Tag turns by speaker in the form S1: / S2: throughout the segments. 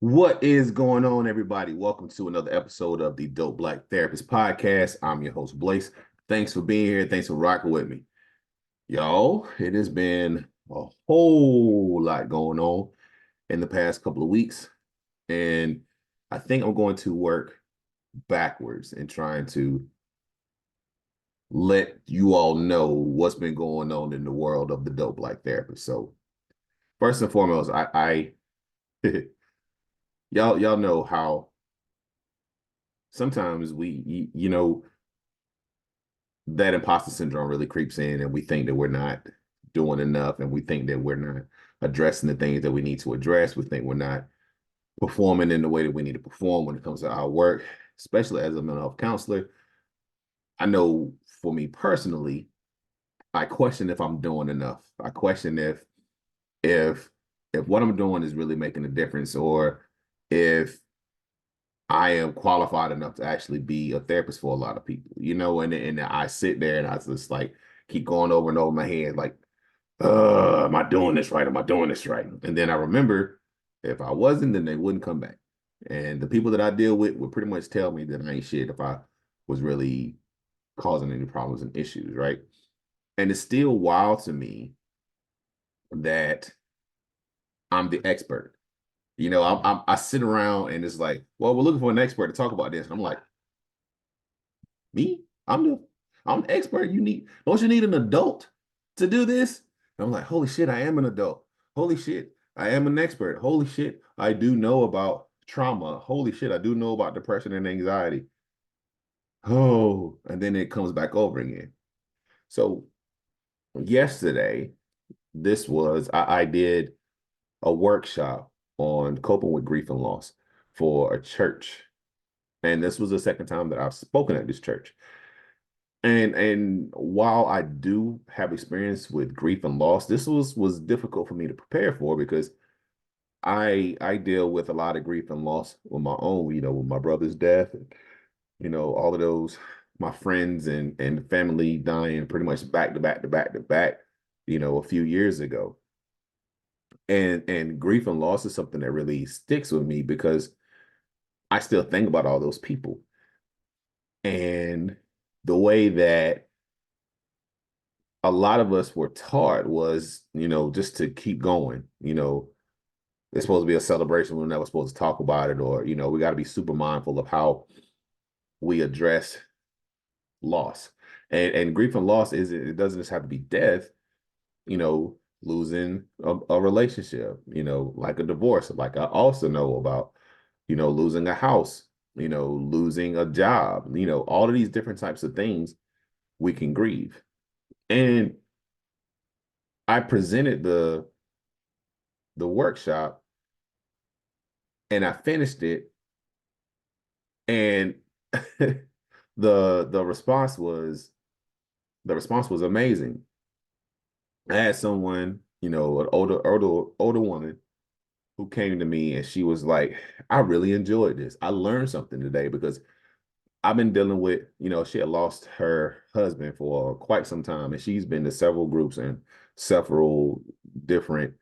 S1: What is going on, everybody? Welcome to another episode of the Dope Black Therapist Podcast. I'm your host, Blaze. Thanks for being here. Thanks for rocking with me. Y'all, it has been a whole lot going on in the past couple of weeks. And I think I'm going to work backwards and trying to let you all know what's been going on in the world of the Dope Black Therapist. So, first and foremost, I y'all know how sometimes that imposter syndrome really creeps in and we think that we're not doing enough and we think that we're not addressing the things that we need to address. We think we're not performing in the way that we need to perform when it comes to our work, especially as a mental health counselor. I know for me personally, I question if I'm doing enough. I question if if what I'm doing is really making a difference, or if I am qualified enough to actually be a therapist for a lot of people, and I sit there and I just like keep going over and over my head, like, am I doing this right? Am I doing this right? And then I remember if I wasn't, then they wouldn't come back. And the people that I deal with would pretty much tell me that I ain't shit if I was really causing any problems and issues, right? And it's still wild to me that I'm the expert. I sit around and it's like, well, we're looking for an expert to talk about this. And I'm like, me? I'm the expert. Don't you need an adult to do this? And I'm like, holy shit, I am an adult. Holy shit, I am an expert. Holy shit, I do know about trauma. Holy shit, I do know about depression and anxiety. Oh, and then it comes back over again. So yesterday, I did a workshop on coping with grief and loss for a church. And this was the second time that I've spoken at this church. And while I do have experience with grief and loss, this was difficult for me to prepare for because I deal with a lot of grief and loss with my own, with my brother's death and all of those, my friends and family dying pretty much back to back to back to back, a few years ago. And grief and loss is something that really sticks with me because I still think about all those people. And the way that a lot of us were taught was, just to keep going. It's supposed to be a celebration. We're never supposed to talk about it, or, we got to be super mindful of how we address loss. And grief and loss it doesn't just have to be death, losing a relationship, like a divorce. Like I also know about, losing a house, losing a job, all of these different types of things we can grieve. And I presented the workshop and I finished it, and the response was amazing. I had someone, an older woman who came to me and she was like, I really enjoyed this. I learned something today because I've been dealing with, she had lost her husband for quite some time and she's been to several groups and several different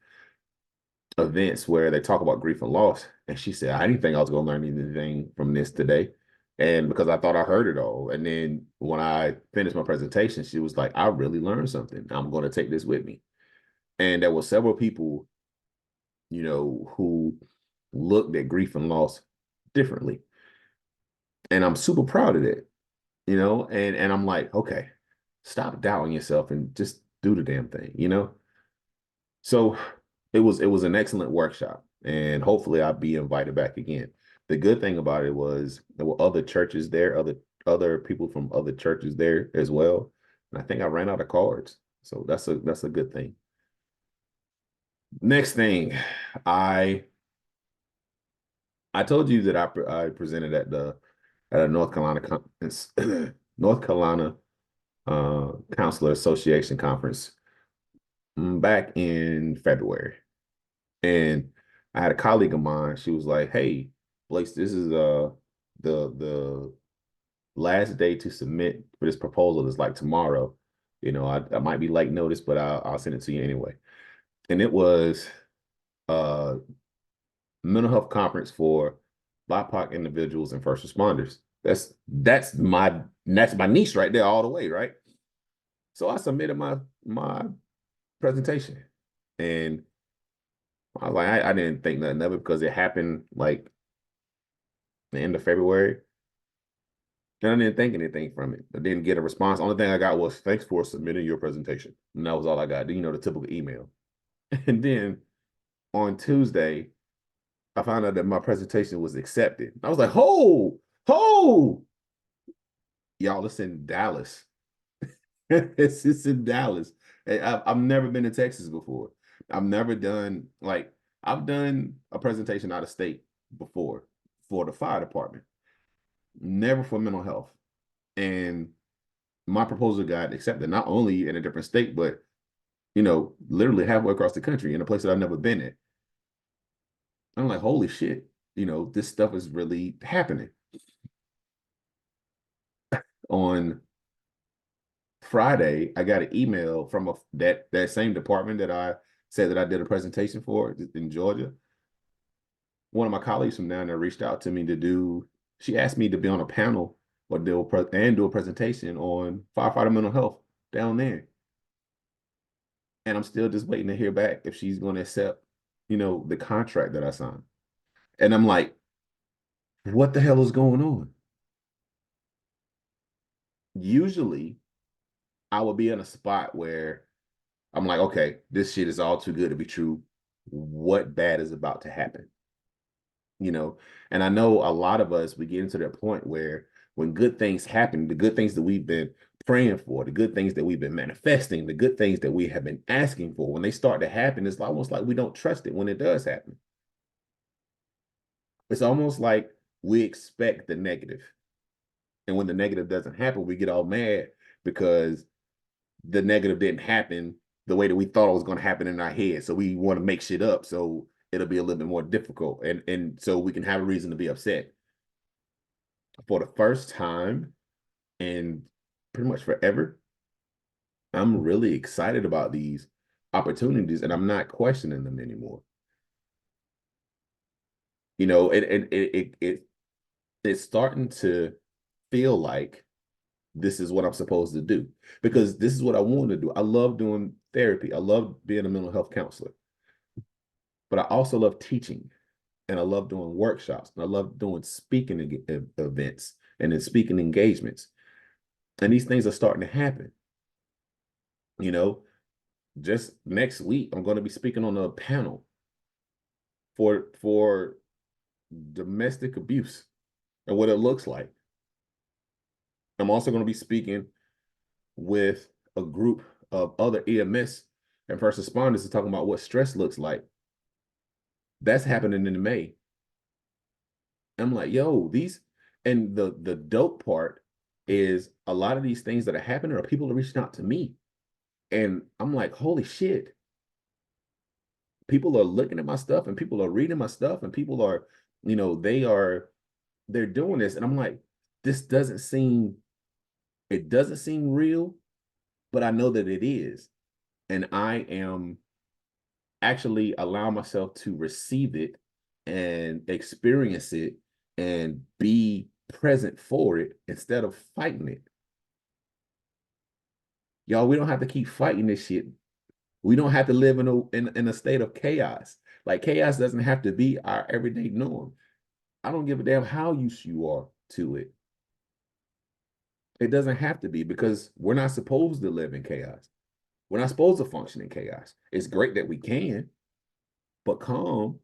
S1: events where they talk about grief and loss. And she said, I didn't think I was going to learn anything from this today. And because I thought I heard it all. And then when I finished my presentation, she was like, I really learned something. I'm going to take this with me. And there were several people, who looked at grief and loss differently. And I'm super proud of that, and I'm like, okay, stop doubting yourself and just do the damn thing, So it was an excellent workshop, and hopefully I'll be invited back again. The good thing about it was there were other churches there, other people from other churches there as well. And I think I ran out of cards. So that's a good thing. Next thing, I I told you that I presented at a North Carolina conference, North Carolina Counselor Association conference back in February. And I had a colleague of mine. She was like, "Hey, Blaze, this is the last day to submit for this proposal is like tomorrow. I might be late notice, but I'll send it to you anyway." And it was uh mental health conference for BIPOC individuals and first responders. That's my niche right there all the way, right? So I submitted my presentation, and I was like, I didn't think nothing of it because it happened like the end of February. And I didn't think anything from it. I didn't get a response. Only thing I got was thanks for submitting your presentation. And that was all I got. You know, the typical email. And then on Tuesday, I found out that my presentation was accepted. I was like, ho, y'all, it's in Dallas. It's in Dallas. I've never been to Texas before. I've never done like I've done a presentation out of state before for the fire department, never for mental health. And my proposal got accepted not only in a different state, but literally halfway across the country in a place that I've never been in. I'm like, holy shit, this stuff is really happening. On Friday, I got an email from that same department that I said that I did a presentation for in Georgia. One of my colleagues from down there reached out to me she asked me to be on a panel or do a presentation on firefighter mental health down there. And I'm still just waiting to hear back if she's going to accept, the contract that I signed. And I'm like, what the hell is going on? Usually I would be in a spot where I'm like, okay, this shit is all too good to be true. What bad is about to happen? And I know a lot of us, we get into that point where when good things happen, the good things that we've been praying for, the good things that we've been manifesting, the good things that we have been asking for, when they start to happen, it's almost like we don't trust it when it does happen. It's almost like we expect the negative. And when the negative doesn't happen, we get all mad because the negative didn't happen the way that we thought it was going to happen in our head. So we want to make shit up so it'll be a little bit more difficult. And so we can have a reason to be upset. For the first time in pretty much forever, I'm really excited about these opportunities and I'm not questioning them anymore. It's starting to feel like this is what I'm supposed to do because this is what I want to do. I love doing therapy. I love being a mental health counselor, but I also love teaching and I love doing workshops and I love doing speaking events and then speaking engagements. And these things are starting to happen. Just next week, I'm going to be speaking on a panel for domestic abuse and what it looks like. I'm also going to be speaking with a group of other EMS and first responders to talk about what stress looks like. That's happening in May. I'm like, yo, and the dope part is a lot of these things that are happening are people are reaching out to me. And I'm like, holy shit. People are looking at my stuff and people are reading my stuff and people are, they're doing this. And I'm like, this it doesn't seem real, but I know that it is. And I am actually allowing myself to receive it and experience it and be present for it instead of fighting it. Y'all, we don't have to keep fighting this shit. We don't have to live in a state of chaos. Like chaos doesn't have to be our everyday norm. I don't give a damn how used you are to it. It doesn't have to be because we're not supposed to live in chaos. We're not supposed to function in chaos. It's great that we can, but calm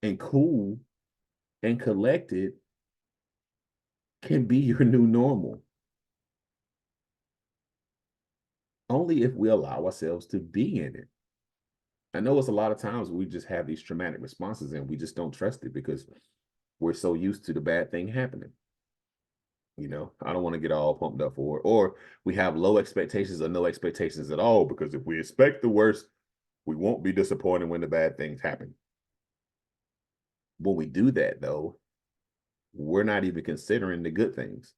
S1: and cool and collected can be your new normal. Only if we allow ourselves to be in it. I know it's a lot of times we just have these traumatic responses and we just don't trust it because we're so used to the bad thing happening. I don't want to get all pumped up for it. Or we have low expectations or no expectations at all because if we expect the worst, we won't be disappointed when the bad things happen. When we do that, though, we're not even considering the good things.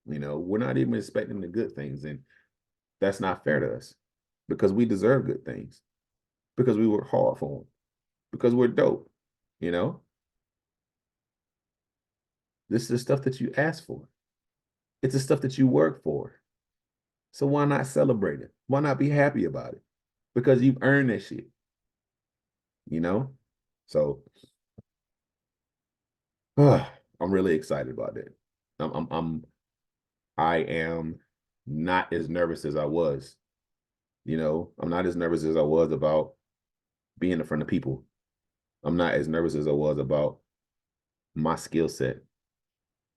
S1: We're not even expecting the good things. And that's not fair to us because we deserve good things. because we work hard for them, because we're dope, you know? This is the stuff that you ask for. It's the stuff that you work for. So why not celebrate it? Why not be happy about it? Because you've earned that shit, you know? So I'm really excited about that. I am not as nervous as I was. You know, I'm not as nervous as I was about being in front of people. I'm not as nervous as I was about my skill set.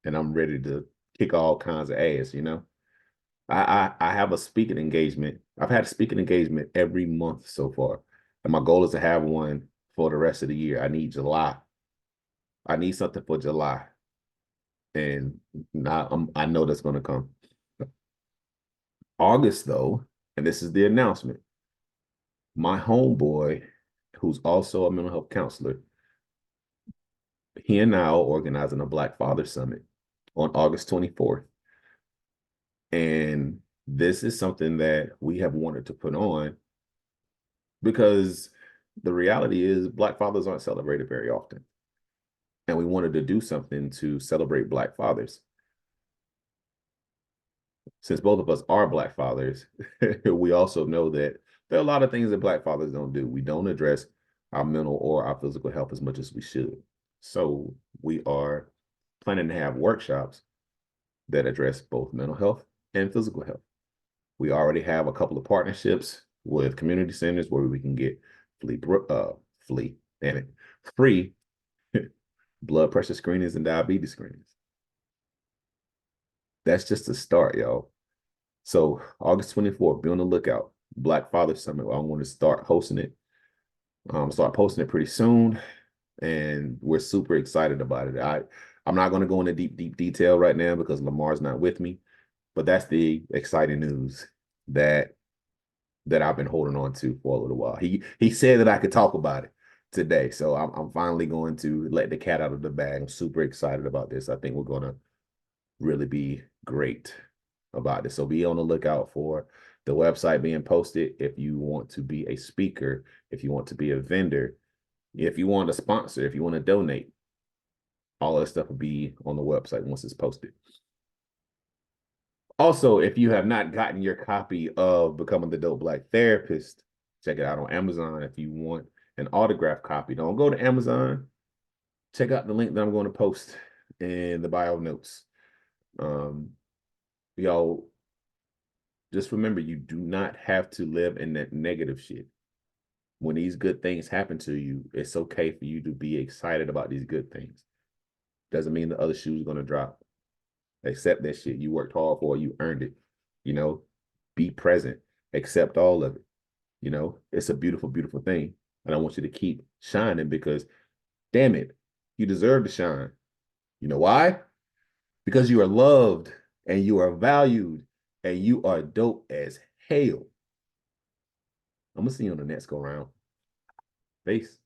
S1: And I'm ready to kick all kinds of ass, you know. I have a speaking engagement. I've had a speaking engagement every month so far. And my goal is to have one for the rest of the year. I need July. I need something for July. And I know that's gonna come. August, though, and this is the announcement. My homeboy, who's also a mental health counselor, he and I are organizing a Black Father Summit on August 24th. And this is something that we have wanted to put on because the reality is Black fathers aren't celebrated very often. And we wanted to do something to celebrate Black fathers. Since both of us are Black fathers, we also know that there are a lot of things that Black fathers don't do. We don't address our mental or our physical health as much as we should. So we are planning to have workshops that address both mental health and physical health. We already have a couple of partnerships with community centers where we can get free blood pressure screenings and diabetes screenings. That's just a start, y'all. So August 24th, be on the lookout. Black Father Summit. I want to start hosting it. Start posting it pretty soon, and we're super excited about it. I'm not going to go into deep detail right now because Lamar's not with me, but that's the exciting news that I've been holding on to for a little while. He said that I could talk about it today, so I'm finally going to let the cat out of the bag. I'm super excited about this. I think we're going to really be great about this. So be on the lookout for the website being posted. If you want to be a speaker, if you want to be a vendor, if you want to sponsor, if you want to donate, all that stuff will be on the website once it's posted. Also, if you have not gotten your copy of Becoming the Dope Black Therapist, check it out on Amazon. If you want an autographed copy, don't go to Amazon. Check out the link that I'm going to post in the bio notes. Y'all, just remember, you do not have to live in that negative shit. When these good things happen to you, it's okay for you to be excited about these good things. Doesn't mean the other shoe's going to drop. Accept that shit. You worked hard for it. You earned it. You know, be present. Accept all of it. You know, it's a beautiful, beautiful thing. And I want you to keep shining because, damn it, you deserve to shine. You know why? Because you are loved and you are valued and you are dope as hell. I'm going to see you on the next go round. Peace.